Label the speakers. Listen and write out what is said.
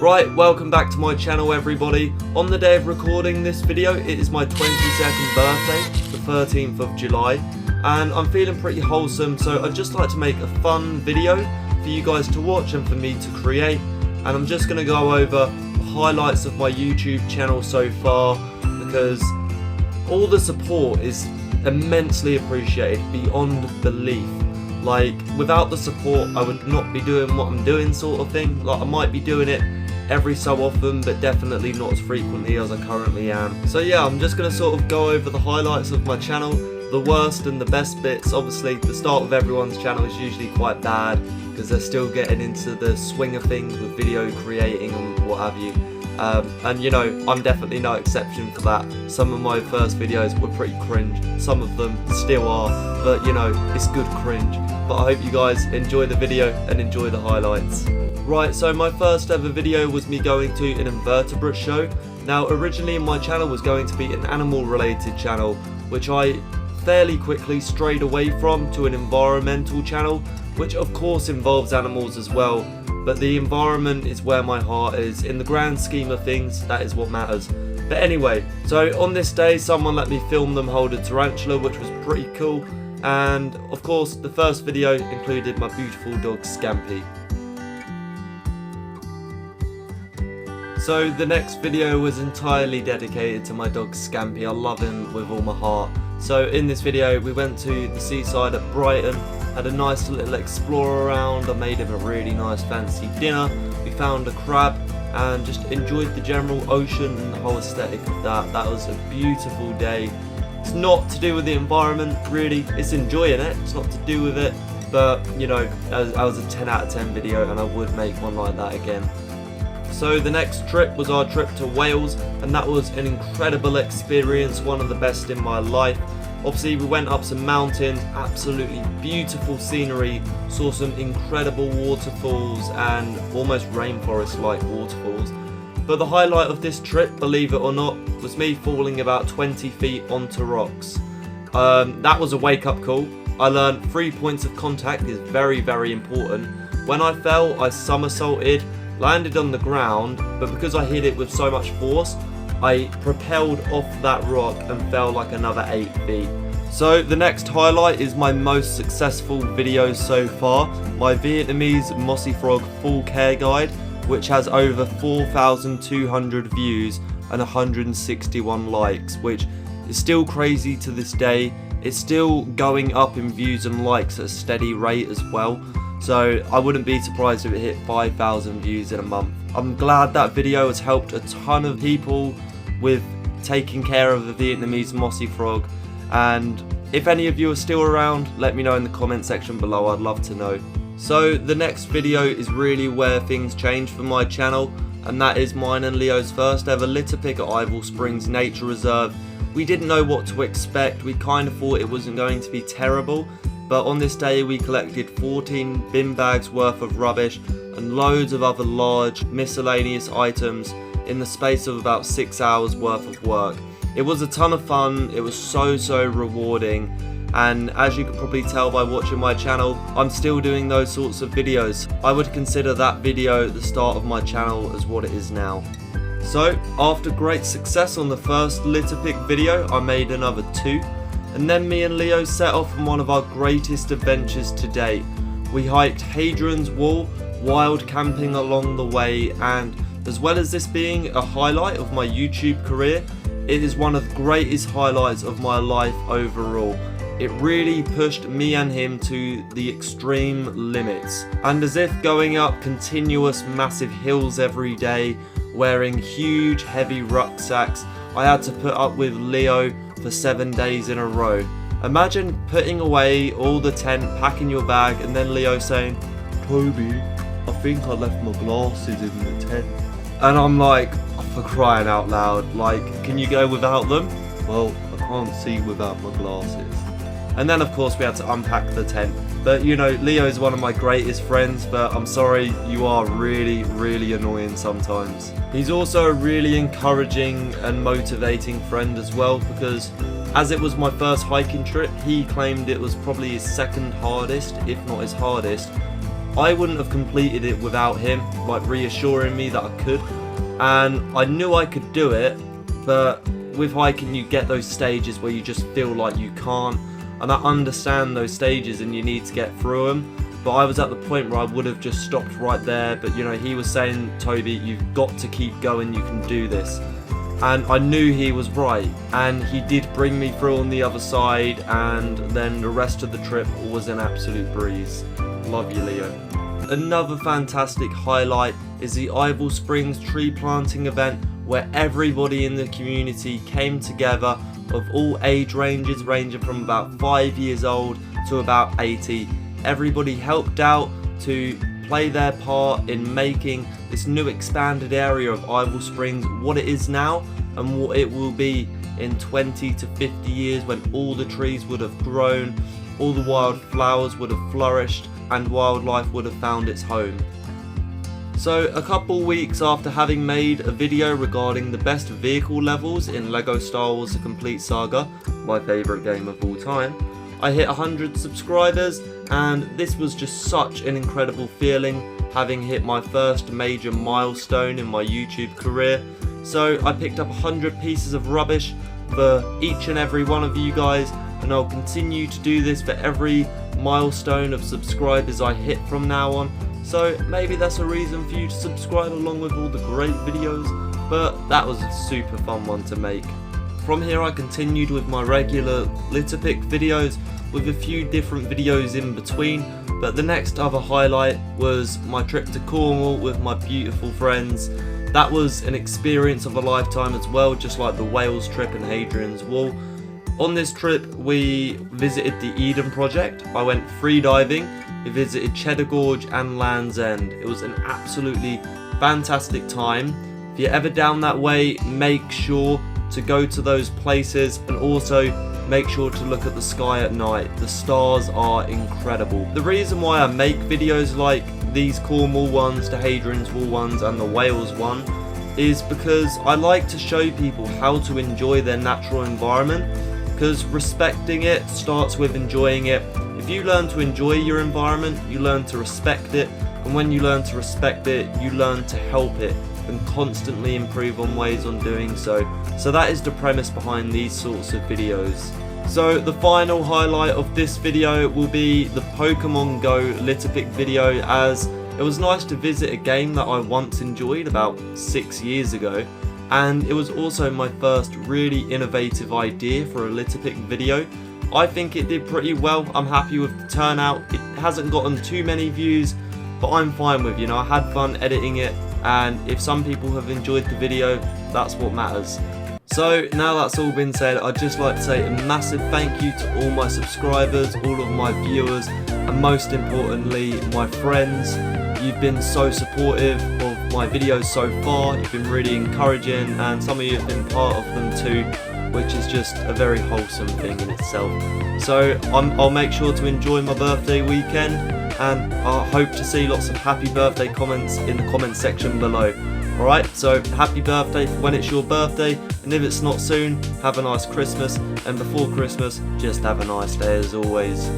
Speaker 1: Right, welcome back to my channel everybody. On the day of recording this video, it is my 22nd birthday, the 13th of July, and I'm feeling pretty wholesome, so I'd just like to make a fun video for you guys to watch and for me to create. And I'm just going to go over the highlights of my YouTube channel so far, because all the support is immensely appreciated, beyond belief. Like, without the support I would not be doing what I'm doing, sort of thing. Like, I might be doing it every so often, but definitely not as frequently as I currently am. So yeah, I'm just going to sort of go over the highlights of my channel, the worst and the best bits. Obviously the start of everyone's channel is usually quite bad, because they're still getting into the swing of things with video creating and what have you. And you know, I'm definitely no exception for that. Some of my first videos were pretty cringe, some of them still are, but you know, it's good cringe. But I hope you guys enjoy the video and enjoy the highlights. Right, so my first ever video was me going to an invertebrate show. Now originally my channel was going to be an animal related channel, which I fairly quickly strayed away from to an environmental channel, which of course involves animals as well, but the environment is where my heart is. In the grand scheme of things, that is what matters. But anyway, so on this day someone let me film them hold a tarantula, which was pretty cool, and of course the first video included my beautiful dog Scampy. So the next video was entirely dedicated to my dog Scampy. I love him with all my heart. So in this video we went to the seaside at Brighton, had a nice little explore around. I made him a really nice fancy dinner. We found a crab and just enjoyed the general ocean and the whole aesthetic of that. That was a beautiful day. It's not to do with the environment really, it's enjoying it, it's not to do with it, but you know, that was a 10 out of 10 video and I would make one like that again. So the next trip was our trip to Wales, and that was an incredible experience, one of the best in my life. Obviously we went up some mountains, absolutely beautiful scenery, saw some incredible waterfalls and almost rainforest like waterfalls. But the highlight of this trip, believe it or not, was me falling about 20 feet onto rocks. That was a wake up call. I learned 3 points of contact is very, very important. When I fell, I somersaulted, landed on the ground, but because I hit it with so much force, I propelled off that rock and fell like another 8 feet. So the next highlight is my most successful video so far, my Vietnamese Mossy Frog full care guide, which has over 4,200 views and 161 likes, which is still crazy to this day. It's still going up in views and likes at a steady rate as well. So I wouldn't be surprised if it hit 5,000 views in a month. I'm glad that video has helped a ton of people with taking care of the Vietnamese Mossy Frog. And if any of you are still around, let me know in the comment section below, I'd love to know. So the next video is really where things change for my channel, and that is mine and Leo's first ever litter pick at Ivel Springs Nature Reserve. We didn't know what to expect, we kind of thought it wasn't going to be terrible. But on this day we collected 14 bin bags worth of rubbish and loads of other large miscellaneous items in the space of about 6 hours worth of work. It was a ton of fun, it was so rewarding, and as you can probably tell by watching my channel, I'm still doing those sorts of videos. I would consider that video the start of my channel as what it is now. So after great success on the first litter pick video, I made another 2. And then me and Leo set off on one of our greatest adventures to date. We hiked Hadrian's Wall, wild camping along the way, and as well as this being a highlight of my YouTube career, it is one of the greatest highlights of my life overall. It really pushed me and him to the extreme limits. And as if going up continuous massive hills every day, wearing huge heavy rucksacks, I had to put up with Leo for 7 days in a row. Imagine putting away all the tent, packing your bag, and then Leo saying, "Toby, I think I left my glasses in the tent." And I'm like, for crying out loud, like, can you go without them? Well, I can't see without my glasses. And then of course we had to unpack the tent. But you know, Leo is one of my greatest friends, but I'm sorry, you are really annoying sometimes. He's also a really encouraging and motivating friend as well, because as it was my first hiking trip, he claimed it was probably his second hardest, if not his hardest. I wouldn't have completed it without him, like reassuring me that I could. And I knew I could do it, but with hiking you get those stages where you just feel like you can't, and I understand those stages and you need to get through them. But I was at the point where I would have just stopped right there, but you know, he was saying, Toby, you've got to keep going, you can do this. And I knew he was right, and he did bring me through on the other side, and then the rest of the trip was an absolute breeze. Love you, Leo. Another fantastic highlight is the Ivel Springs tree planting event, where everybody in the community came together of all age ranges, ranging from about 5 years old to about 80. Everybody helped out to play their part in making this new expanded area of Ivel Springs what it is now and what it will be in 20 to 50 years, when all the trees would have grown, all the wildflowers would have flourished, and wildlife would have found its home. So a couple weeks after having made a video regarding the best vehicle levels in LEGO Star Wars The Complete Saga, my favourite game of all time, I hit 100 subscribers, and this was just such an incredible feeling, having hit my first major milestone in my YouTube career. So I picked up 100 pieces of rubbish for each and every one of you guys, and I'll continue to do this for every milestone of subscribers I hit from now on. So maybe that's a reason for you to subscribe along with all the great videos, but that was a super fun one to make. From here I continued with my regular litter pick videos, with a few different videos in between, but the next other highlight was my trip to Cornwall with my beautiful friends. That was an experience of a lifetime as well, just like the Wales trip and Hadrian's Wall. On this trip we visited the Eden Project, I went free diving, we visited Cheddar Gorge and Land's End. It was an absolutely fantastic time. If you're ever down that way, make sure to go to those places, and also make sure to look at the sky at night. The stars are incredible. The reason why I make videos like these Cornwall ones, the Hadrian's Wall ones and the Wales one is because I like to show people how to enjoy their natural environment, because respecting it starts with enjoying it. If you learn to enjoy your environment, you learn to respect it, and when you learn to respect it, you learn to help it and constantly improve on ways on doing so. So that is the premise behind these sorts of videos. So the final highlight of this video will be the Pokemon Go litter pick video, as it was nice to visit a game that I once enjoyed about 6 years ago, and it was also my first really innovative idea for a litter pick video. I think it did pretty well. I'm happy with the turnout. It hasn't gotten too many views, but I'm fine with, you know, I had fun editing it, and if some people have enjoyed the video, that's what matters. So now that's all been said, I'd just like to say a massive thank you to all my subscribers, all of my viewers, and most importantly my friends. You've been so supportive of my videos so far, you've been really encouraging, and some of you have been part of them too, which is just a very wholesome thing in itself. So I'll make sure to enjoy my birthday weekend, and I hope to see lots of happy birthday comments in the comment section below. Alright, so happy birthday when it's your birthday, and if it's not soon, have a nice Christmas, and before Christmas, just have a nice day as always.